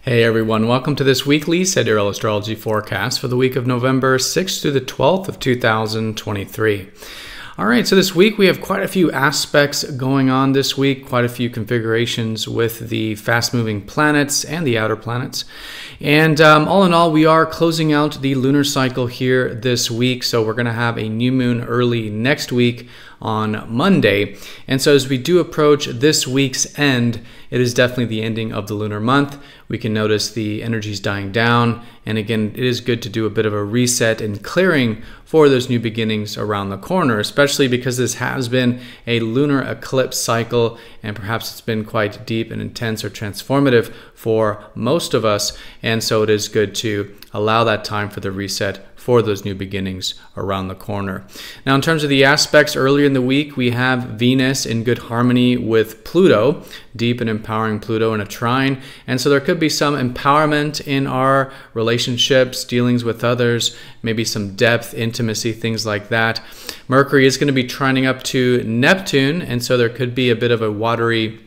Hey everyone, welcome to this weekly Sidereal Astrology forecast for the week of November 6th through the 12th of 2023. All right, so this week we have quite a few aspects going on this week, quite a few configurations with the fast-moving planets and the outer planets. And all in all, we are closing out the lunar cycle here this week, so we're going to have a new moon early next week on Monday. And so as we do approach this week's end, it is definitely the ending of the lunar month. We can notice the energies dying down. And again, it is good to do a bit of a reset and clearing for those new beginnings around the corner, especially because this has been a lunar eclipse cycle, and perhaps it's been quite deep and intense or transformative for most of us. And so it is good to allow that time for the reset for those new beginnings around the corner. Now, in terms of the aspects, earlier in the week, we have Venus in good harmony with Pluto, deep and empowering Pluto in a trine. And so there could be some empowerment in our relationships, dealings with others, maybe some depth, intimacy, things like that. Mercury is going to be trining up to Neptune, and so there could be a bit of a watery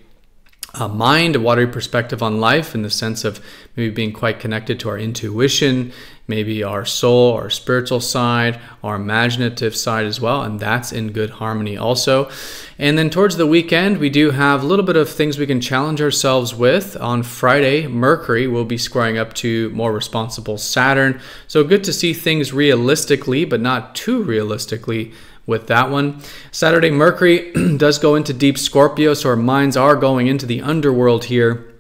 mind, a watery perspective on life, in the sense of maybe being quite connected to our intuition, maybe our soul, our spiritual side, our imaginative side as well, and that's in good harmony also. And then towards the weekend, we do have a little bit of things we can challenge ourselves with. On Friday, Mercury will be squaring up to more responsible Saturn, so good to see things realistically, but not too realistically with that one. Saturday, Mercury does go into deep Scorpio, so our minds are going into the underworld here,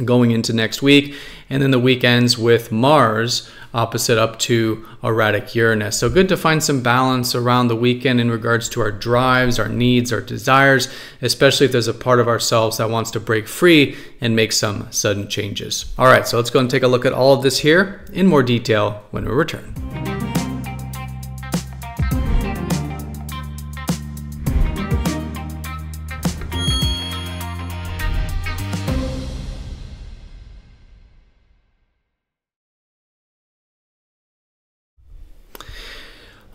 going into next week. And then the weekends with Mars opposite up to erratic Uranus. So good to find some balance around the weekend in regards to our drives, our needs, our desires, especially if there's a part of ourselves that wants to break free and make some sudden changes. All right, so let's go and take a look at all of this here in more detail when we return.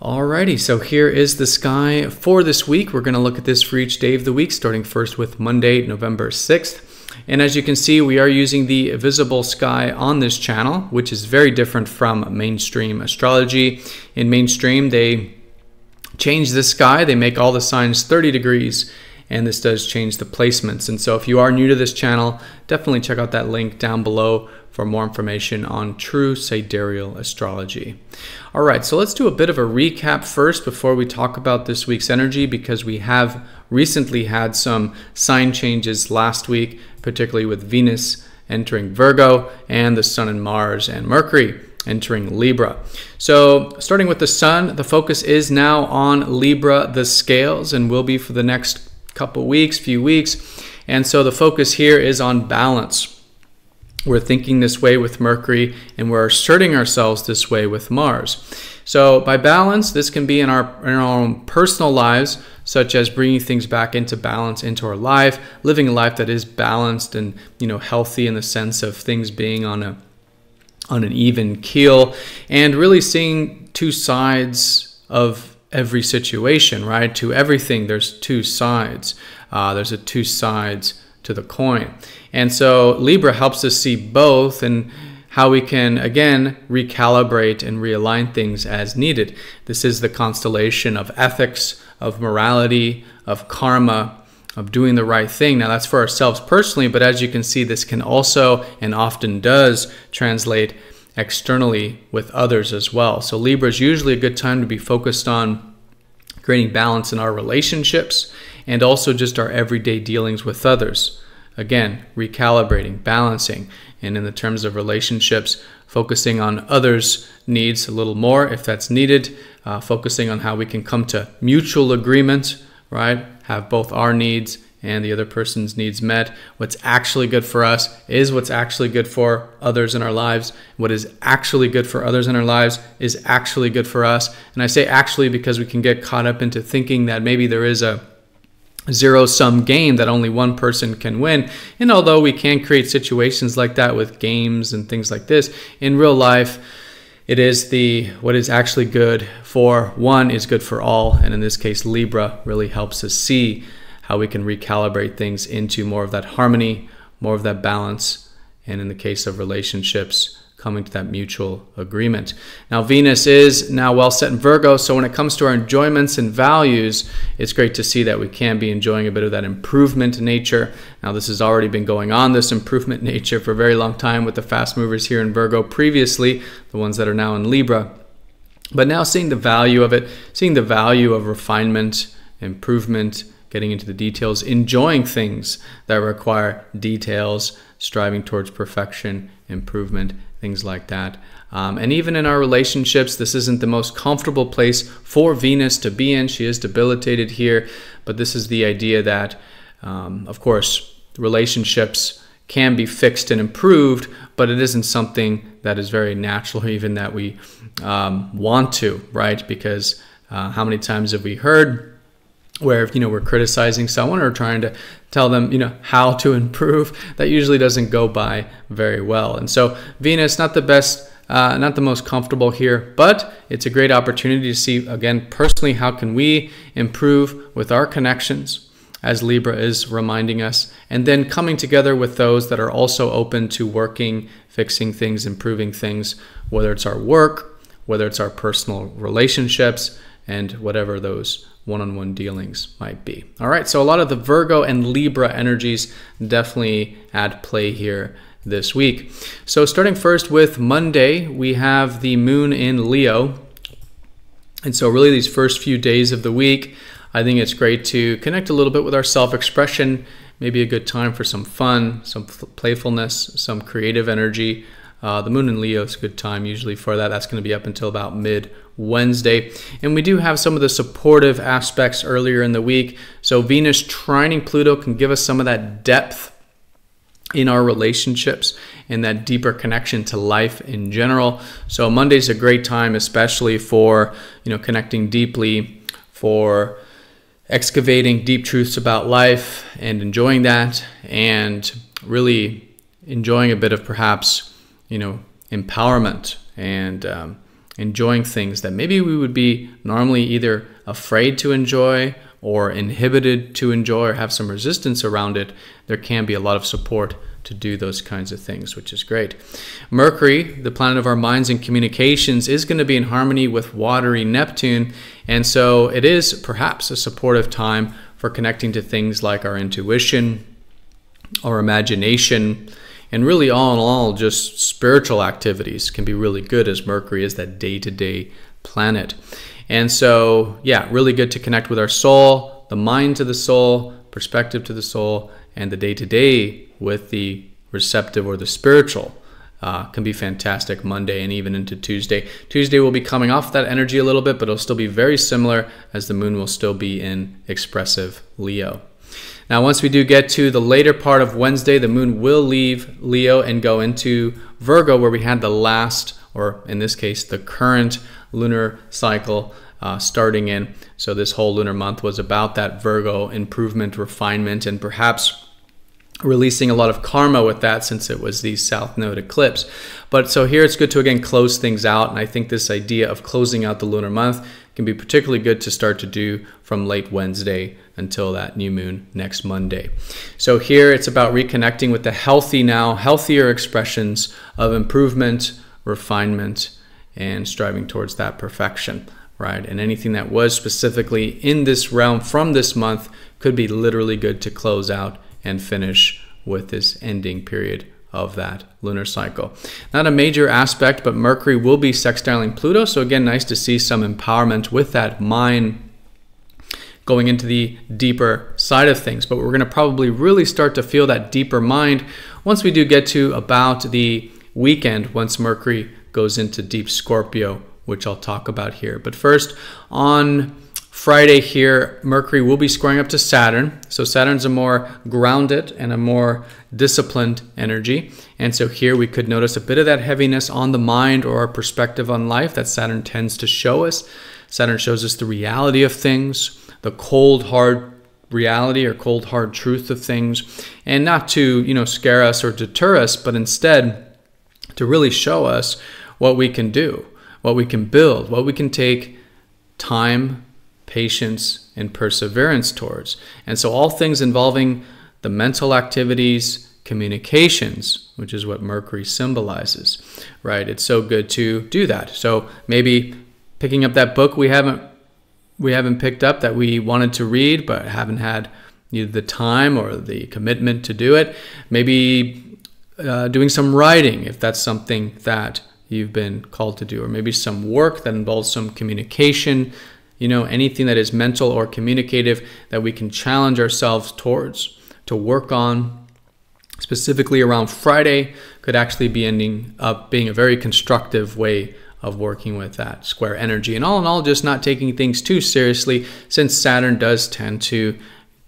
Alrighty, so here is the sky for this week. We're going to look at this for each day of the week, starting first with Monday, November 6th. And as you can see, we are using the visible sky on this channel, which is very different from mainstream astrology. In mainstream, they change the sky. They make all the signs 30 degrees, and this does change the placements. And so if you are new to this channel, definitely check out that link down below for more information on true sidereal astrology. All right, so let's do a bit of a recap first before we talk about this week's energy, because we have recently had some sign changes last week, particularly with Venus entering Virgo and the Sun and Mars and Mercury entering Libra. So starting with the Sun, the focus is now on Libra, the scales, and will be for the next few weeks. And so the focus here is on balance. We're thinking this way with Mercury, and we're asserting ourselves this way with Mars. So by balance, this can be in our own personal lives, such as bringing things back into balance into our life, living a life that is balanced and healthy in the sense of things being on an even keel, and really seeing two sides of every situation, right? To everything, there's two sides. There's two sides to the coin. And so Libra helps us see both and how we can, again, recalibrate and realign things as needed. This is the constellation of ethics, of morality, of karma, of doing the right thing. Now, that's for ourselves personally, but as you can see, this can also, and often does, translate externally with others as well. So Libra is usually a good time to be focused on creating balance in our relationships and also just our everyday dealings with others. Again, recalibrating, balancing, and in the terms of relationships, focusing on others' needs a little more if that's needed, focusing on how we can come to mutual agreement, right? Have both our needs and the other person's needs met. What's actually good for us is what's actually good for others in our lives. What is actually good for others in our lives is actually good for us. And I say actually because we can get caught up into thinking that maybe there is a zero-sum game that only one person can win. And although we can create situations like that with games and things like this, in real life, it is what is actually good for one is good for all. And in this case, Libra really helps us see how we can recalibrate things into more of that harmony, more of that balance, and in the case of relationships, coming to that mutual agreement. Now, Venus is now well set in Virgo, so when it comes to our enjoyments and values, it's great to see that we can be enjoying a bit of that improvement nature. Now, this has already been going on, this improvement nature, for a very long time with the fast movers here in Virgo previously, the ones that are now in Libra. But now seeing the value of it, seeing the value of refinement, improvement, getting into the details, enjoying things that require details, striving towards perfection, improvement, things like that. And even in our relationships, this isn't the most comfortable place for Venus to be in. She is debilitated here, but this is the idea that, of course, relationships can be fixed and improved, but it isn't something that is very natural, or even that we want to, right? Because how many times have we heard where, we're criticizing someone or trying to tell them, how to improve? That usually doesn't go by very well. And so Venus, not the best, not the most comfortable here, but it's a great opportunity to see, again, personally, how can we improve with our connections, as Libra is reminding us, and then coming together with those that are also open to working, fixing things, improving things, whether it's our work, whether it's our personal relationships, and whatever those one-on-one dealings might be. All right, so a lot of the Virgo and Libra energies definitely at play here this week. So starting first with Monday, we have the moon in Leo. And so really these first few days of the week, I think it's great to connect a little bit with our self-expression, maybe a good time for some fun, some playfulness, some creative energy. The moon in Leo is a good time usually for that. That's going to be up until about mid-Wednesday. And we do have some of the supportive aspects earlier in the week. So Venus trining Pluto can give us some of that depth in our relationships and that deeper connection to life in general. So Monday's a great time, especially for, connecting deeply, for excavating deep truths about life and enjoying that, and really enjoying a bit of perhaps empowerment and enjoying things that maybe we would be normally either afraid to enjoy or inhibited to enjoy or have some resistance around it. There can be a lot of support to do those kinds of things, which is great. Mercury, the planet of our minds and communications, is going to be in harmony with watery Neptune, and so it is perhaps a supportive time for connecting to things like our intuition, our imagination, and really all in all, just spiritual activities can be really good, as Mercury is that day-to-day planet. And so, yeah, really good to connect with our soul, the mind to the soul, perspective to the soul, and the day-to-day with the receptive or the spiritual can be fantastic Monday and even into Tuesday. Tuesday will be coming off that energy a little bit, but it'll still be very similar, as the moon will still be in expressive Leo. Now, once we do get to the later part of Wednesday, the moon will leave Leo and go into Virgo, where we had the last, or in this case, the current lunar cycle starting in. So this whole lunar month was about that Virgo improvement, refinement, and perhaps releasing a lot of karma with that, since it was the South Node eclipse. But so here it's good to, again, close things out. And I think this idea of closing out the lunar month can be particularly good to start to do from late Wednesday until that new moon next Monday. So here it's about reconnecting with the healthier expressions of improvement, refinement, and striving towards that perfection, right? And anything that was specifically in this realm from this month could be literally good to close out and finish with this ending period of that lunar cycle. Not a major aspect, but Mercury will be sextiling Pluto. So again, nice to see some empowerment with that mind going into the deeper side of things. But we're going to probably really start to feel that deeper mind once we do get to about the weekend, once Mercury goes into deep Scorpio, which I'll talk about here. But first, on Friday here, Mercury will be squaring up to Saturn. So Saturn's a more grounded and a more disciplined energy. And so here we could notice a bit of that heaviness on the mind or our perspective on life that Saturn tends to show us. Saturn shows us the reality of things, the cold, hard reality or cold, hard truth of things. And not to, scare us or deter us, but instead to really show us what we can do, what we can build, what we can take time, patience, and perseverance towards. And so all things involving the mental activities, communications, which is what Mercury symbolizes, right? It's so good to do that. So maybe picking up that book we haven't picked up that we wanted to read but haven't had either the time or the commitment to do it. Maybe doing some writing if that's something that you've been called to do, or maybe some work that involves some communication, anything that is mental or communicative that we can challenge ourselves towards to work on. Specifically around Friday could actually be ending up being a very constructive way of working with that square energy. And all in all, just not taking things too seriously, since Saturn does tend to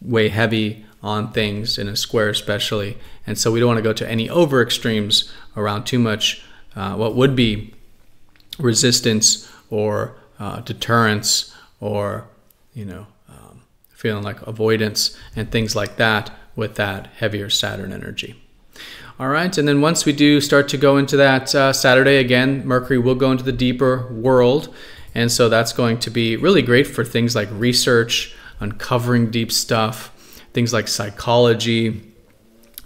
weigh heavy on things in a square especially. And so we don't want to go to any over extremes around too much what would be resistance or deterrence or, feeling like avoidance and things like that with that heavier Saturn energy. All right, and then once we do start to go into that Saturday again, Mercury will go into the deeper world. And so that's going to be really great for things like research, uncovering deep stuff, things like psychology,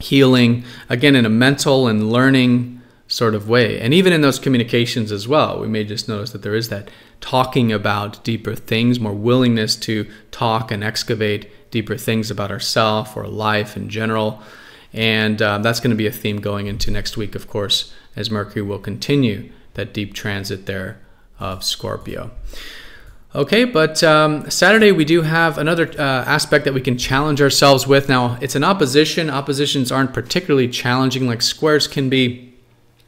healing, again, in a mental and learning sort of way. And even in those communications as well, we may just notice that there is that talking about deeper things, more willingness to talk and excavate deeper things about ourselves or life in general. And that's going to be a theme going into next week, of course, as Mercury will continue that deep transit there of Scorpio. Okay, but Saturday we do have another aspect that we can challenge ourselves with. Now, it's an opposition. Oppositions aren't particularly challenging like squares can be,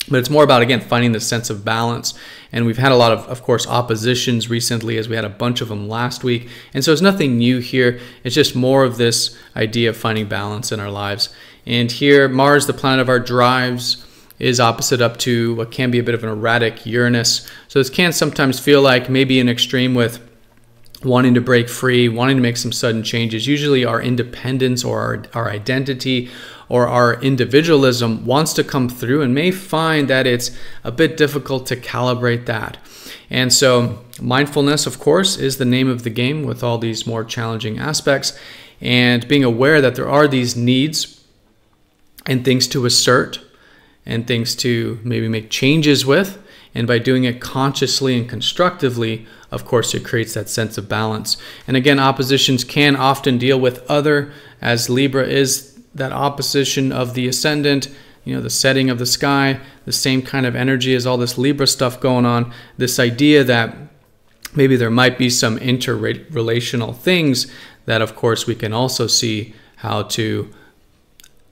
but it's more about, again, finding the sense of balance. And we've had a lot of course, oppositions recently, as we had a bunch of them last week. And so it's nothing new here. It's just more of this idea of finding balance in our lives. And here, Mars, the planet of our drives, is opposite up to what can be a bit of an erratic Uranus. So this can sometimes feel like maybe an extreme with wanting to break free, wanting to make some sudden changes. Usually our independence or our identity or our individualism wants to come through, and may find that it's a bit difficult to calibrate that. And so mindfulness, of course, is the name of the game with all these more challenging aspects, and being aware that there are these needs and things to assert and things to maybe make changes with. And by doing it consciously and constructively, of course, it creates that sense of balance. And again, oppositions can often deal with other, as Libra is that opposition of the ascendant, the setting of the sky, the same kind of energy as all this Libra stuff going on. This idea that maybe there might be some interrelational things that, of course, we can also see how to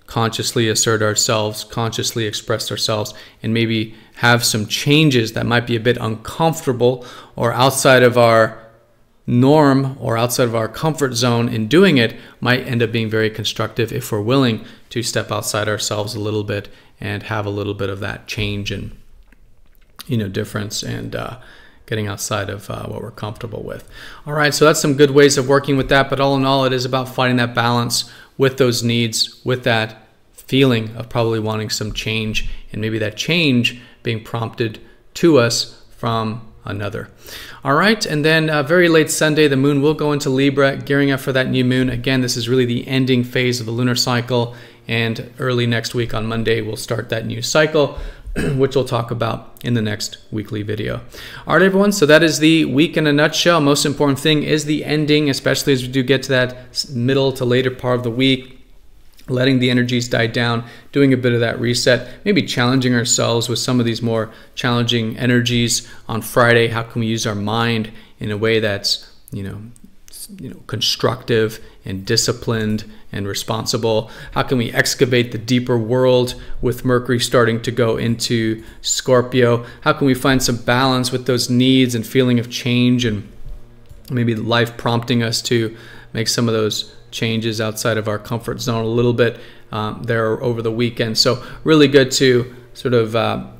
consciously assert ourselves, consciously express ourselves, and maybe have some changes that might be a bit uncomfortable or outside of our norm or outside of our comfort zone. In doing it might end up being very constructive if we're willing to step outside ourselves a little bit and have a little bit of that change and difference and getting outside of what we're comfortable with. All right, so that's some good ways of working with that, but all in all, it is about finding that balance with those needs, with that feeling of probably wanting some change, and maybe that change being prompted to us from another. All right, and then very late Sunday, the moon will go into Libra, gearing up for that new moon. Again, this is really the ending phase of the lunar cycle, and early next week on Monday, we'll start that new cycle, which we'll talk about in the next weekly video. All right, everyone, so that is the week in a nutshell. Most important thing is the ending, especially as we do get to that middle to later part of the week, letting the energies die down, doing a bit of that reset, maybe challenging ourselves with some of these more challenging energies on Friday. How can we use our mind in a way that's, constructive and disciplined and responsible? How can we excavate the deeper world with Mercury starting to go into Scorpio? How can we find some balance with those needs and feeling of change, and maybe life prompting us to make some of those changes outside of our comfort zone a little bit there over the weekend? So really good to sort of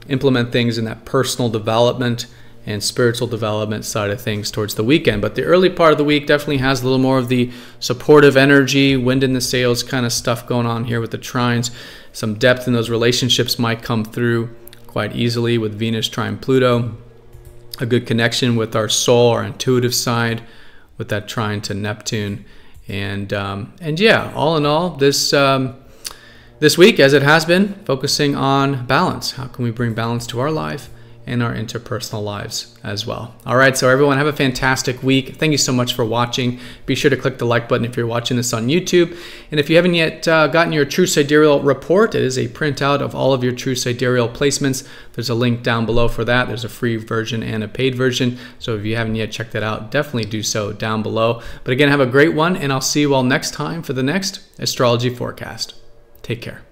implement things in that personal development and spiritual development side of things towards the weekend. But the early part of the week definitely has a little more of the supportive energy, wind in the sails kind of stuff going on here with the trines. Some depth in those relationships might come through quite easily with Venus trine Pluto. A good connection with our soul, our intuitive side, with that trine to Neptune. And yeah, all in all, this This week, as it has been, focusing on balance. How can we bring balance to our life and our interpersonal lives as well? All right, so everyone, have a fantastic week. Thank you so much for watching. Be sure to click the like button if you're watching this on YouTube. And if you haven't yet gotten your True Sidereal report, it is a printout of all of your True Sidereal placements. There's a link down below for that. There's a free version and a paid version. So if you haven't yet checked that out, definitely do so down below. But again, have a great one, and I'll see you all next time for the next astrology forecast. Take care.